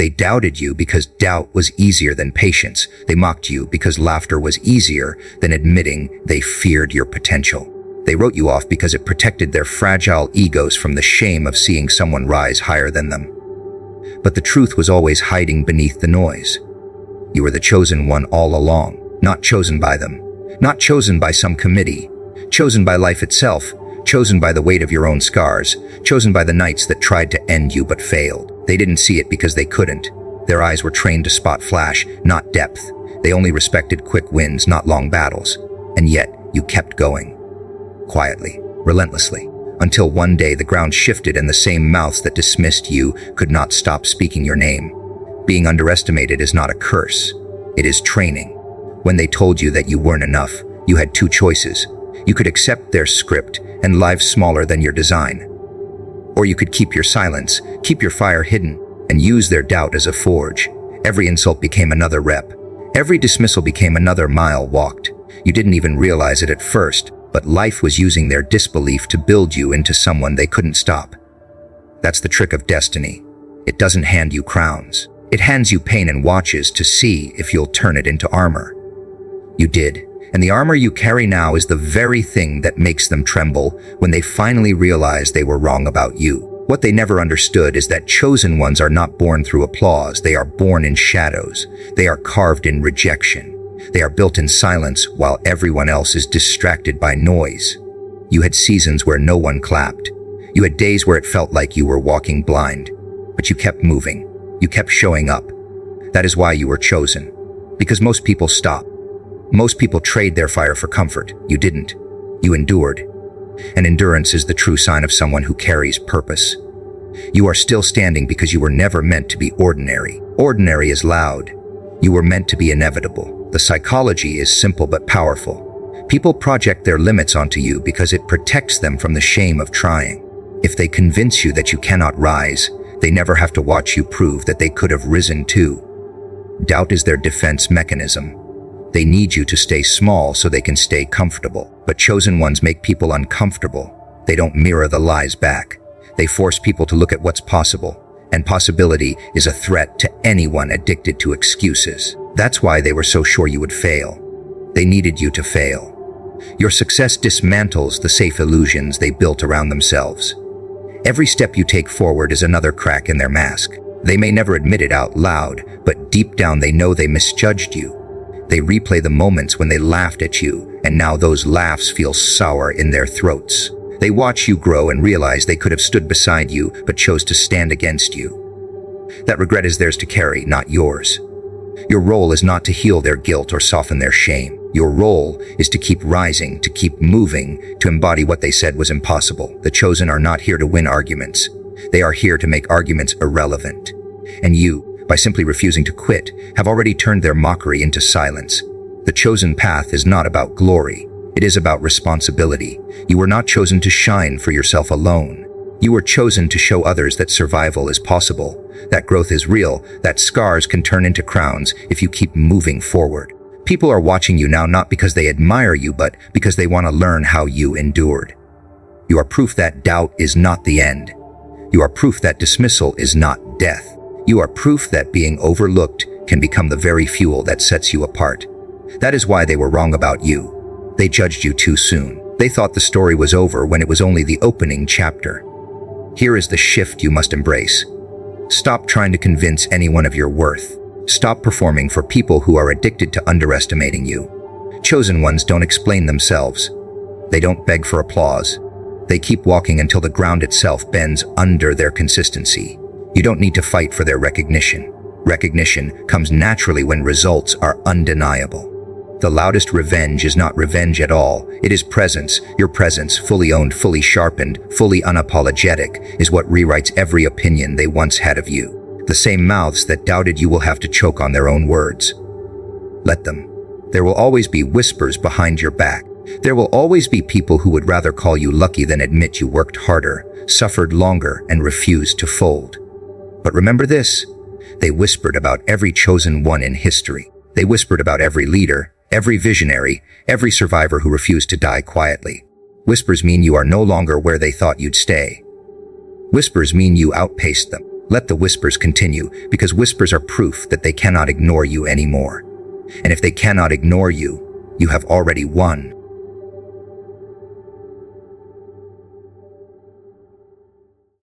They doubted you because doubt was easier than patience. They mocked you because laughter was easier than admitting they feared your potential. They wrote you off because it protected their fragile egos from the shame of seeing someone rise higher than them. But the truth was always hiding beneath the noise. You were the chosen one all along, not chosen by them, not chosen by some committee, chosen by life itself, chosen by the weight of your own scars, chosen by the nights that tried to end you but failed. They didn't see it because they couldn't. Their eyes were trained to spot flash, not depth. They only respected quick wins, not long battles. And yet, you kept going. Quietly, relentlessly, until one day the ground shifted and the same mouths that dismissed you could not stop speaking your name. Being underestimated is not a curse. It is training. When they told you that you weren't enough, you had two choices. You could accept their script and live smaller than your design. Or you could keep your silence, keep your fire hidden, and use their doubt as a forge. Every insult became another rep. Every dismissal became another mile walked. You didn't even realize it at first, but life was using their disbelief to build you into someone they couldn't stop. That's the trick of destiny. It doesn't hand you crowns. It hands you pain and watches to see if you'll turn it into armor. You did. And the armor you carry now is the very thing that makes them tremble when they finally realize they were wrong about you. What they never understood is that chosen ones are not born through applause. They are born in shadows. They are carved in rejection. They are built in silence while everyone else is distracted by noise. You had seasons where no one clapped. You had days where it felt like you were walking blind. But you kept moving. You kept showing up. That is why you were chosen. Because most people stop. Most people trade their fire for comfort. You didn't. You endured. And endurance is the true sign of someone who carries purpose. You are still standing because you were never meant to be ordinary. Ordinary is loud. You were meant to be inevitable. The psychology is simple but powerful. People project their limits onto you because it protects them from the shame of trying. If they convince you that you cannot rise, they never have to watch you prove that they could have risen too. Doubt is their defense mechanism. They need you to stay small so they can stay comfortable. But chosen ones make people uncomfortable. They don't mirror the lies back. They force people to look at what's possible. And possibility is a threat to anyone addicted to excuses. That's why they were so sure you would fail. They needed you to fail. Your success dismantles the safe illusions they built around themselves. Every step you take forward is another crack in their mask. They may never admit it out loud, but deep down they know they misjudged you. They replay the moments when they laughed at you, and now those laughs feel sour in their throats. They watch you grow and realize they could have stood beside you, but chose to stand against you. That regret is theirs to carry, not yours. Your role is not to heal their guilt or soften their shame. Your role is to keep rising, to keep moving, to embody what they said was impossible. The chosen are not here to win arguments. They are here to make arguments irrelevant. And you, by simply refusing to quit, have already turned their mockery into silence. The chosen path is not about glory. It is about responsibility. You were not chosen to shine for yourself alone. You were chosen to show others that survival is possible, that growth is real, that scars can turn into crowns if you keep moving forward. People are watching you now not because they admire you, but because they want to learn how you endured. You are proof that doubt is not the end. You are proof that dismissal is not death. You are proof that being overlooked can become the very fuel that sets you apart. That is why they were wrong about you. They judged you too soon. They thought the story was over when it was only the opening chapter. Here is the shift you must embrace. Stop trying to convince anyone of your worth. Stop performing for people who are addicted to underestimating you. Chosen ones don't explain themselves. They don't beg for applause. They keep walking until the ground itself bends under their consistency. You don't need to fight for their recognition. Recognition comes naturally when results are undeniable. The loudest revenge is not revenge at all. It is presence. Your presence, fully owned, fully sharpened, fully unapologetic, is what rewrites every opinion they once had of you. The same mouths that doubted you will have to choke on their own words. Let them. There will always be whispers behind your back. There will always be people who would rather call you lucky than admit you worked harder, suffered longer, and refused to fold. But remember this, they whispered about every chosen one in history. They whispered about every leader, every visionary, every survivor who refused to die quietly. Whispers mean you are no longer where they thought you'd stay. Whispers mean you outpaced them. Let the whispers continue, because whispers are proof that they cannot ignore you anymore. And if they cannot ignore you, you have already won.